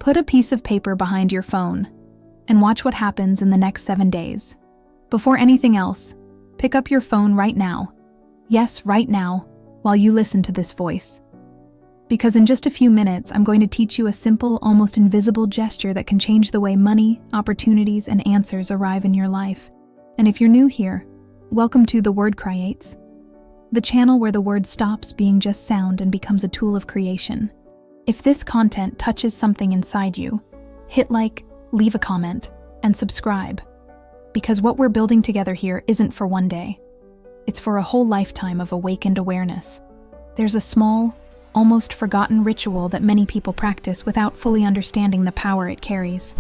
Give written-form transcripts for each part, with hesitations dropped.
Put a piece of paper behind your phone and watch what happens in the next 7 days. Before anything else, pick up your phone right now. Yes, right now, while you listen to this voice. Because in just a few minutes, I'm going to teach you a simple, almost invisible gesture that can change the way money, opportunities, and answers arrive in your life. And if you're new here, welcome to The Word Creates, the channel where the word stops being just sound and becomes a tool of creation. If this content touches something inside you, hit like, leave a comment, and subscribe. Because what we're building together here isn't for one day. It's for a whole lifetime of awakened awareness. There's a small, almost forgotten ritual that many people practice without fully understanding the power it carries.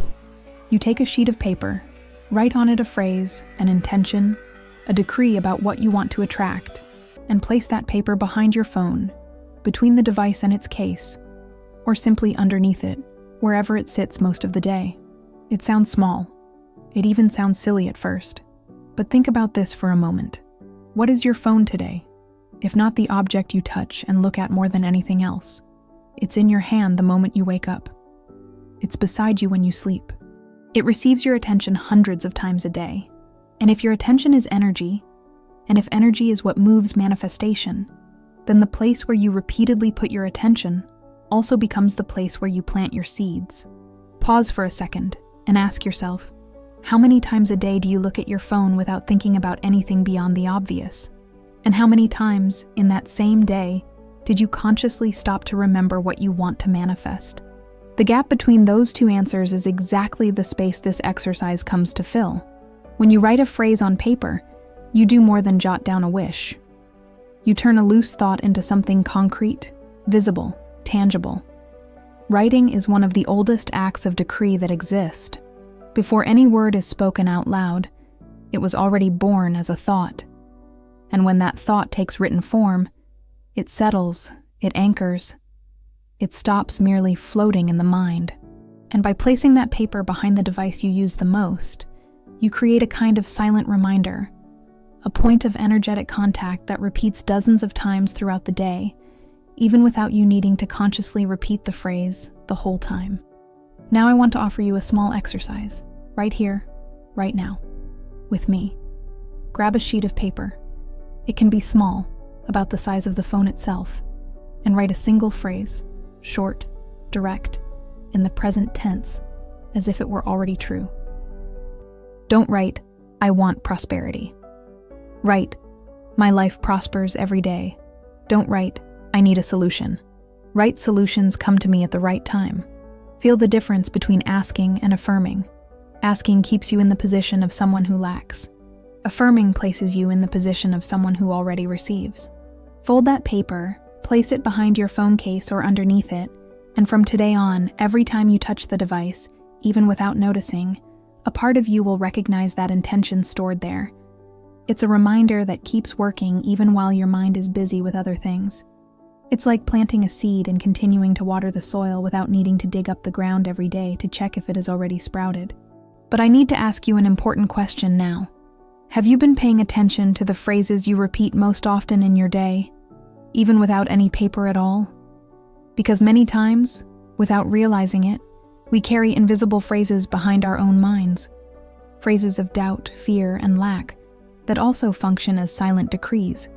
You take a sheet of paper, write on it a phrase, an intention, a decree about what you want to attract, and place that paper behind your phone, between the device and its case, or simply underneath it, wherever it sits most of the day. It sounds small. It even sounds silly at first. But think about this for a moment. What is your phone today? If not the object you touch and look at more than anything else. It's in your hand the moment you wake up. It's beside you when you sleep. It receives your attention hundreds of times a day. And if your attention is energy, and if energy is what moves manifestation, then the place where you repeatedly put your attention also becomes the place where you plant your seeds. Pause for a second and ask yourself, how many times a day do you look at your phone without thinking about anything beyond the obvious? And how many times, in that same day, did you consciously stop to remember what you want to manifest? The gap between those two answers is exactly the space this exercise comes to fill. When you write a phrase on paper, you do more than jot down a wish. You turn a loose thought into something concrete, visible, tangible. Writing is one of the oldest acts of decree that exist. Before any word is spoken out loud, it was already born as a thought. And when that thought takes written form, it settles, it anchors, it stops merely floating in the mind. And by placing that paper behind the device you use the most, you create a kind of silent reminder, a point of energetic contact that repeats dozens of times throughout the day, even without you needing to consciously repeat the phrase the whole time. Now I want to offer you a small exercise, right here, right now, with me. Grab a sheet of paper. It can be small, about the size of the phone itself, and write a single phrase, short, direct, in the present tense, as if it were already true. Don't write, I want prosperity. Write, my life prospers every day. Don't write, I need a solution. Right solutions come to me at the right time. Feel the difference between asking and affirming. Asking keeps you in the position of someone who lacks. Affirming places you in the position of someone who already receives. Fold that paper, place it behind your phone case or underneath it, and from today on, every time you touch the device, even without noticing, a part of you will recognize that intention stored there. It's a reminder that keeps working even while your mind is busy with other things. It's like planting a seed and continuing to water the soil without needing to dig up the ground every day to check if it has already sprouted. But I need to ask you an important question now. Have you been paying attention to the phrases you repeat most often in your day, even without any paper at all? Because many times, without realizing it, we carry invisible phrases behind our own minds. Phrases of doubt, fear, and lack that also function as silent decrees,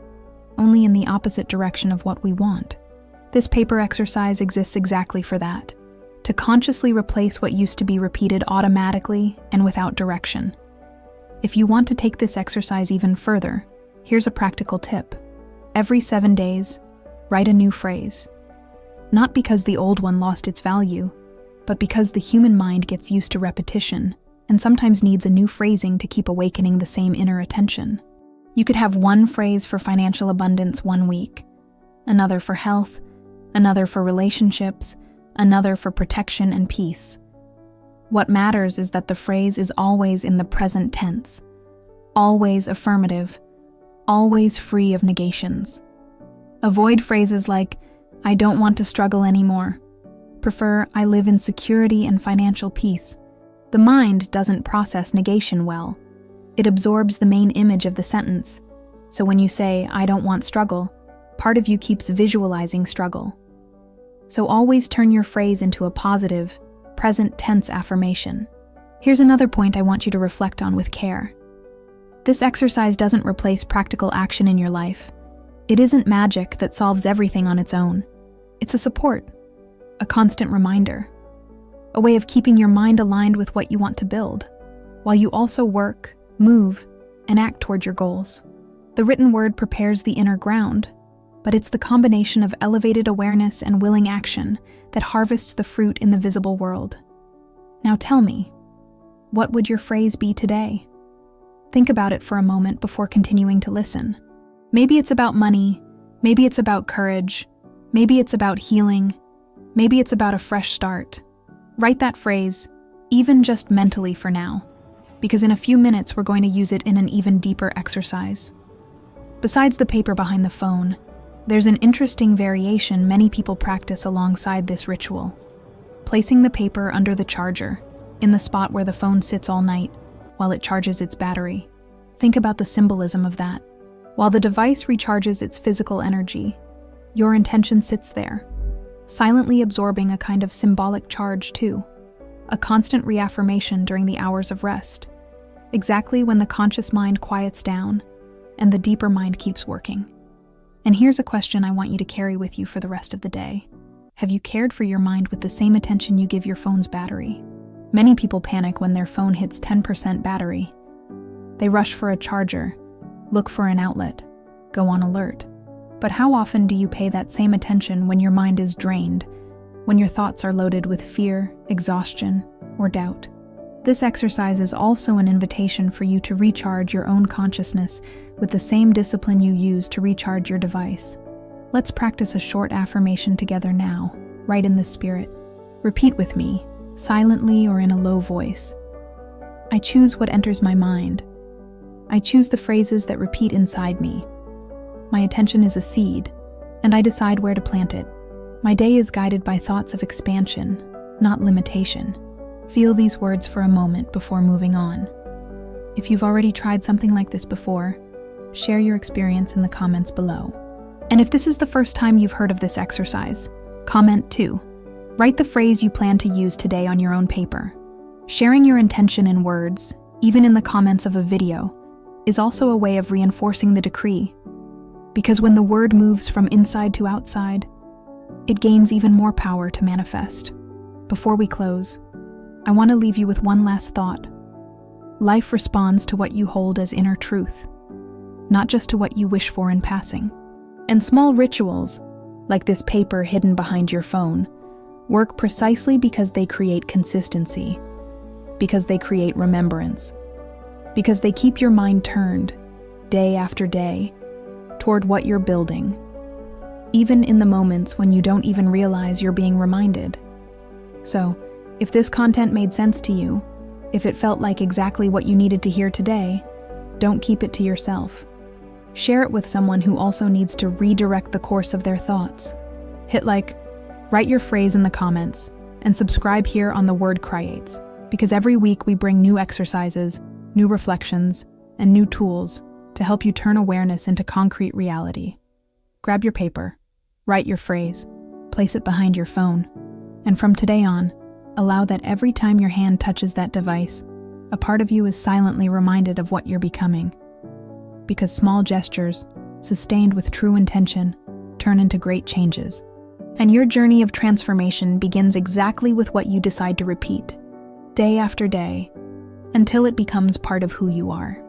only in the opposite direction of what we want. This paper exercise exists exactly for that, to consciously replace what used to be repeated automatically and without direction. If you want to take this exercise even further, here's a practical tip. Every 7 days, write a new phrase. Not because the old one lost its value, but because the human mind gets used to repetition and sometimes needs a new phrasing to keep awakening the same inner attention. You could have one phrase for financial abundance one week, another for health, another for relationships, another for protection and peace. What matters is that the phrase is always in the present tense, always affirmative, always free of negations. Avoid phrases like, I don't want to struggle anymore. Prefer, I live in security and financial peace. The mind doesn't process negation well. It absorbs the main image of the sentence. So when you say, I don't want struggle, part of you keeps visualizing struggle. So always turn your phrase into a positive, present tense affirmation. Here's another point I want you to reflect on with care. This exercise doesn't replace practical action in your life. It isn't magic that solves everything on its own. It's a support, a constant reminder, a way of keeping your mind aligned with what you want to build, while you also work, move, and act toward your goals. The written word prepares the inner ground, but it's the combination of elevated awareness and willing action that harvests the fruit in the visible world. Now tell me, what would your phrase be today? Think about it for a moment before continuing to listen. Maybe it's about money, maybe it's about courage, maybe it's about healing, maybe it's about a fresh start. Write that phrase, even just mentally for now, because in a few minutes we're going to use it in an even deeper exercise. Besides the paper behind the phone, there's an interesting variation many people practice alongside this ritual. Placing the paper under the charger, in the spot where the phone sits all night, while it charges its battery. Think about the symbolism of that. While the device recharges its physical energy, your intention sits there, silently absorbing a kind of symbolic charge too, a constant reaffirmation during the hours of rest, exactly when the conscious mind quiets down and the deeper mind keeps working. And here's a question I want you to carry with you for the rest of the day. Have you cared for your mind with the same attention you give your phone's battery? Many people panic when their phone hits 10% battery. They rush for a charger, look for an outlet, go on alert. But how often do you pay that same attention when your mind is drained, when your thoughts are loaded with fear, exhaustion, or doubt? This exercise is also an invitation for you to recharge your own consciousness with the same discipline you use to recharge your device. Let's practice a short affirmation together now, right in this spirit. Repeat with me, silently or in a low voice. I choose what enters my mind. I choose the phrases that repeat inside me. My attention is a seed, and I decide where to plant it. My day is guided by thoughts of expansion, not limitation. Feel these words for a moment before moving on. If you've already tried something like this before, share your experience in the comments below. And if this is the first time you've heard of this exercise, comment too. Write the phrase you plan to use today on your own paper. Sharing your intention in words, even in the comments of a video, is also a way of reinforcing the decree. Because when the word moves from inside to outside, it gains even more power to manifest. Before we close, I want to leave you with one last thought. Life responds to what you hold as inner truth, not just to what you wish for in passing. And small rituals, like this paper hidden behind your phone, work precisely because they create consistency, because they create remembrance, because they keep your mind turned, day after day, toward what you're building, even in the moments when you don't even realize you're being reminded. So, if this content made sense to you, if it felt like exactly what you needed to hear today, don't keep it to yourself. Share it with someone who also needs to redirect the course of their thoughts. Hit like, write your phrase in the comments, and subscribe here on The Word Creates, because every week we bring new exercises, new reflections, and new tools to help you turn awareness into concrete reality. Grab your paper, write your phrase, place it behind your phone, and from today on, allow that every time your hand touches that device, a part of you is silently reminded of what you're becoming. Because small gestures, sustained with true intention, turn into great changes. And your journey of transformation begins exactly with what you decide to repeat, day after day, until it becomes part of who you are.